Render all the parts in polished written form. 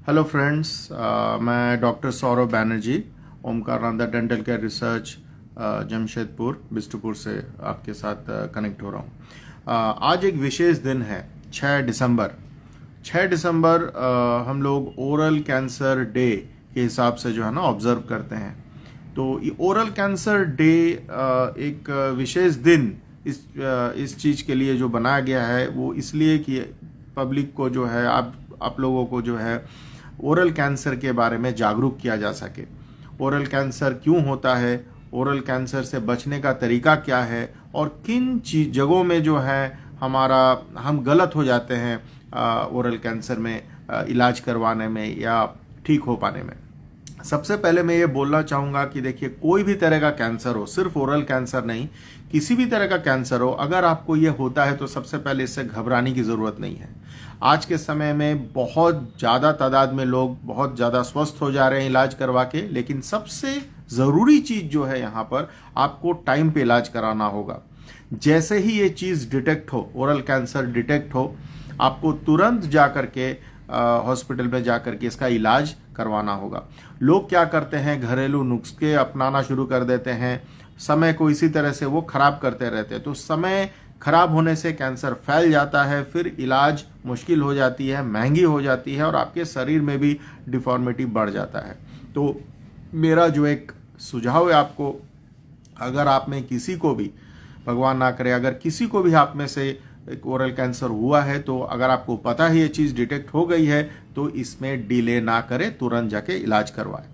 Hello friends, मैं doctor Saurabh Banerjee Omkarananda dental care research Jamshedpur Bistupur से आपके साथ कनेक्ट हो रहा हूँ। आज एक विशेष दिन है 6 दिसंबर। 6 दिसंबर हम लोग ओरल कैंसर डे के हिसाब से जो है ना ऑब्जर्व करते हैं। तो ये ओरल कैंसर डे एक विशेष दिन इस चीज़ के लिए जो बनाया गया है वो इसलिए कि पब्लिक को जो है आप लोगों को जो है ओरल कैंसर के बारे में जागरूक किया जा सके। ओरल कैंसर क्यों होता है, ओरल कैंसर से बचने का तरीका क्या है और किन जगहों में जो है हम गलत हो जाते हैं ओरल कैंसर में इलाज करवाने में या ठीक हो पाने में। सबसे पहले मैं ये बोलना चाहूँगा कि देखिए, कोई भी तरह का कैंसर हो, सिर्फ ओरल कैंसर नहीं, किसी भी तरह का कैंसर हो, अगर आपको ये होता है तो सबसे पहले इससे घबराने की ज़रूरत नहीं है। आज के समय में बहुत ज़्यादा तादाद में लोग बहुत ज़्यादा स्वस्थ हो जा रहे हैं इलाज करवा के, लेकिन सबसे ज़रूरी चीज़ जो है यहाँ पर आपको टाइम पे इलाज कराना होगा। जैसे ही ये चीज़ डिटेक्ट हो, ओरल कैंसर डिटेक्ट हो, आपको तुरंत जा करके हॉस्पिटल में जा करके इसका इलाज करवाना होगा। लोग क्या करते हैं, घरेलू नुस्खे अपनाना शुरू कर देते हैं, समय को इसी तरह से वो खराब करते रहते हैं। तो समय खराब होने से कैंसर फैल जाता है, फिर इलाज मुश्किल हो जाती है, महंगी हो जाती है और आपके शरीर में भी डिफॉर्मिटी बढ़ जाता है। तो मेरा जो एक सुझाव है आपको, अगर आप में किसी को भी, भगवान ना करे, अगर किसी को भी आप में से एक ओरल कैंसर हुआ है, तो अगर आपको पता है ये चीज़ डिटेक्ट हो गई है तो इसमें डिले ना करें, तुरंत जाके इलाज करवाएं।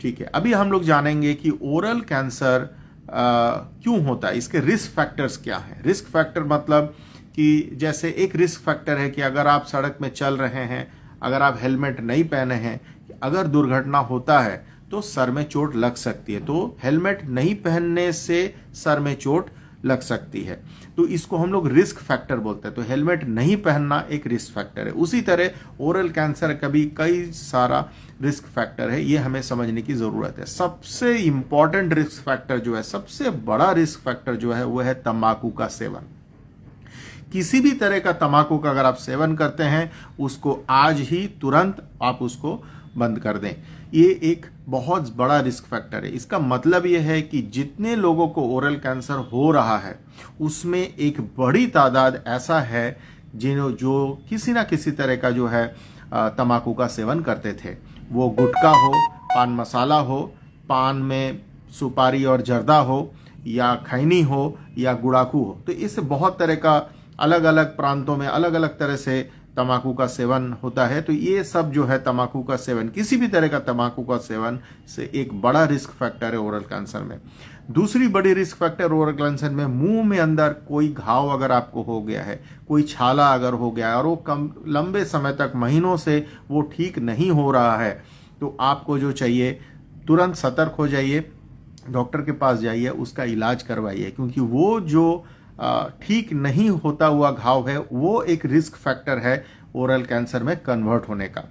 ठीक है, अभी हम लोग जानेंगे कि ओरल कैंसर क्यों होता है, इसके रिस्क फैक्टर्स क्या हैं। रिस्क फैक्टर मतलब कि जैसे एक रिस्क फैक्टर है कि अगर आप सड़क में चल रहे हैं, अगर आप हेलमेट नहीं पहने हैं, अगर दुर्घटना होता है तो सर में चोट लग सकती है। तो हेलमेट नहीं पहनने से सर में चोट लग सकती है, तो इसको हम लोग रिस्क फैक्टर बोलते हैं। तो हेलमेट नहीं पहनना एक रिस्क फैक्टर है। उसी तरह ओरल कैंसर का भी कई सारा रिस्क फैक्टर है, ये हमें समझने की जरूरत है। सबसे इंपॉर्टेंट रिस्क फैक्टर जो है, सबसे बड़ा रिस्क फैक्टर जो है वो है तंबाकू का सेवन। किसी भी तरह का तंबाकू का अगर आप सेवन करते हैं, उसको आज ही तुरंत आप उसको बंद कर दें। ये एक बहुत बड़ा रिस्क फैक्टर है। इसका मतलब ये है कि जितने लोगों को ओरल कैंसर हो रहा है उसमें एक बड़ी तादाद ऐसा है जो किसी ना किसी तरह का जो है तंबाकू का सेवन करते थे। वो गुटखा हो, पान मसाला हो, पान में सुपारी और जर्दा हो, या खैनी हो, या गुड़ाकू हो। तो इस बहुत तरह का अलग अलग प्रांतों में अलग अलग तरह से तंबाकू का सेवन होता है। तो ये सब जो है तंबाकू का सेवन, किसी भी तरह का तंबाकू का सेवन से एक बड़ा रिस्क फैक्टर है ओरल कैंसर में। दूसरी बड़ी रिस्क फैक्टर ओरल कैंसर में, मुंह में अंदर कोई घाव अगर आपको हो गया है, कोई छाला अगर हो गया है और वो लंबे समय तक, महीनों से वो ठीक नहीं हो रहा है, तो आपको जो चाहिए तुरंत सतर्क हो जाइए, डॉक्टर के पास जाइए, उसका इलाज करवाइए, क्योंकि वो जो ठीक नहीं होता हुआ घाव है वो एक रिस्क फैक्टर है ओरल कैंसर में कन्वर्ट होने का।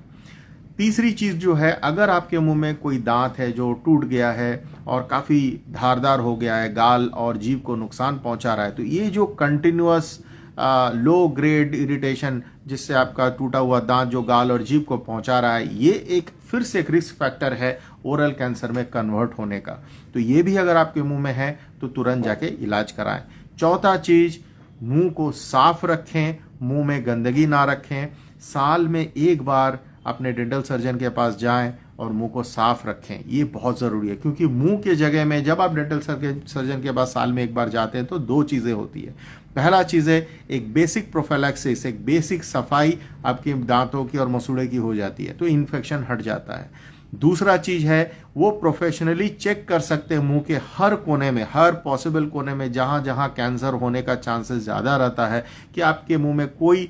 तीसरी चीज जो है, अगर आपके मुंह में कोई दांत है जो टूट गया है और काफी धारदार हो गया है, गाल और जीभ को नुकसान पहुंचा रहा है, तो ये जो कंटिन्यूअस लो ग्रेड इरिटेशन जिससे आपका टूटा हुआ दांत जो गाल और जीभ को पहुंचा रहा है, ये एक फिर से एक रिस्क फैक्टर है ओरल कैंसर में कन्वर्ट होने का। तो ये भी अगर आपके मुंह में है तो तुरंत जाके इलाज कराएं। चौथा चीज, मुंह को साफ रखें, मुंह में गंदगी ना रखें। साल में एक बार अपने डेंटल सर्जन के पास जाएं और मुंह को साफ रखें, ये बहुत ज़रूरी है। क्योंकि मुंह के जगह में जब आप डेंटल सर्जन के पास साल में एक बार जाते हैं तो दो चीज़ें होती है। पहला चीज़ है एक बेसिक प्रोफिलैक्सिस, एक बेसिक सफाई आपके दांतों की और मसूड़े की हो जाती है, तो इन्फेक्शन हट जाता है। दूसरा चीज है, वो प्रोफेशनली चेक कर सकते हैं मुंह के हर कोने में, हर पॉसिबल कोने में जहां जहां कैंसर होने का चांसेस ज़्यादा रहता है, कि आपके मुंह में कोई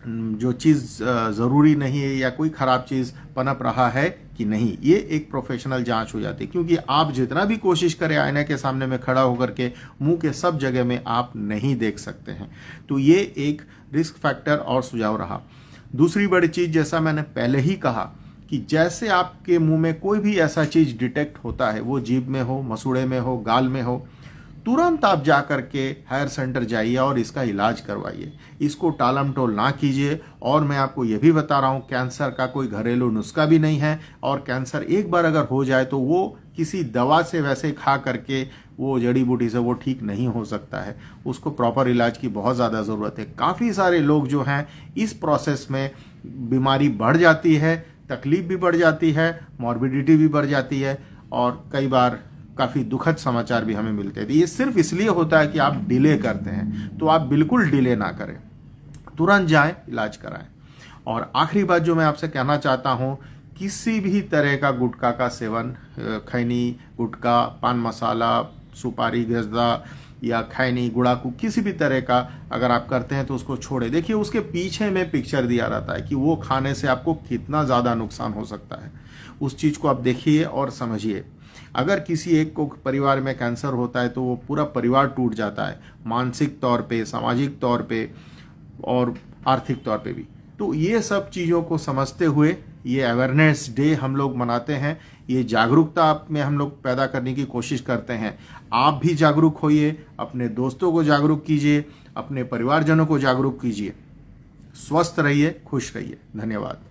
जो चीज़ ज़रूरी नहीं है या कोई ख़राब चीज़ पनप रहा है कि नहीं। ये एक प्रोफेशनल जांच हो जाती है, क्योंकि आप जितना भी कोशिश करें आईने के सामने में खड़ा होकर के मुंह के सब जगह में आप नहीं देख सकते हैं। तो ये एक रिस्क फैक्टर और सुझाव रहा। दूसरी बड़ी चीज़, जैसा मैंने पहले ही कहा कि जैसे आपके मुंह में कोई भी ऐसा चीज़ डिटेक्ट होता है, वो जीभ में हो, मसूड़े में हो, गाल में हो, तुरंत आप जा कर के हायर सेंटर जाइए और इसका इलाज करवाइए, इसको टालम टोल ना कीजिए। और मैं आपको ये भी बता रहा हूँ, कैंसर का कोई घरेलू नुस्खा भी नहीं है, और कैंसर एक बार अगर हो जाए तो वो किसी दवा से वैसे खा करके, वो जड़ी बूटी से वो ठीक नहीं हो सकता है। उसको प्रॉपर इलाज की बहुत ज़्यादा ज़रूरत है। काफ़ी सारे लोग जो हैं इस प्रोसेस में बीमारी बढ़ जाती है, तकलीफ भी बढ़ जाती है, मॉर्बिडिटी भी बढ़ जाती है, और कई बार काफ़ी दुखद समाचार भी हमें मिलते हैं। ये सिर्फ इसलिए होता है कि आप डिले करते हैं, तो आप बिल्कुल डिले ना करें, तुरंत जाएं, इलाज कराएं। और आखिरी बात जो मैं आपसे कहना चाहता हूं, किसी भी तरह का गुटखा का सेवन, खैनी, गुटखा, पान मसाला, सुपारी, गजदा या खैनी, गुड़ाकू, किसी भी तरह का अगर आप करते हैं तो उसको छोड़े। देखिए उसके पीछे में पिक्चर दिया रहता है कि वो खाने से आपको कितना ज़्यादा नुकसान हो सकता है। उस चीज़ को आप देखिए और समझिए। अगर किसी एक को परिवार में कैंसर होता है तो वो पूरा परिवार टूट जाता है, मानसिक तौर पे, सामाजिक तौर पे और आर्थिक तौर पे भी। तो ये सब चीज़ों को समझते हुए ये अवेयरनेस डे हम लोग मनाते हैं, ये जागरूकता आप में हम लोग पैदा करने की कोशिश करते हैं। आप भी जागरूक होइए, अपने दोस्तों को जागरूक कीजिए, अपने परिवारजनों को जागरूक कीजिए। स्वस्थ रहिए, खुश रहिए। धन्यवाद।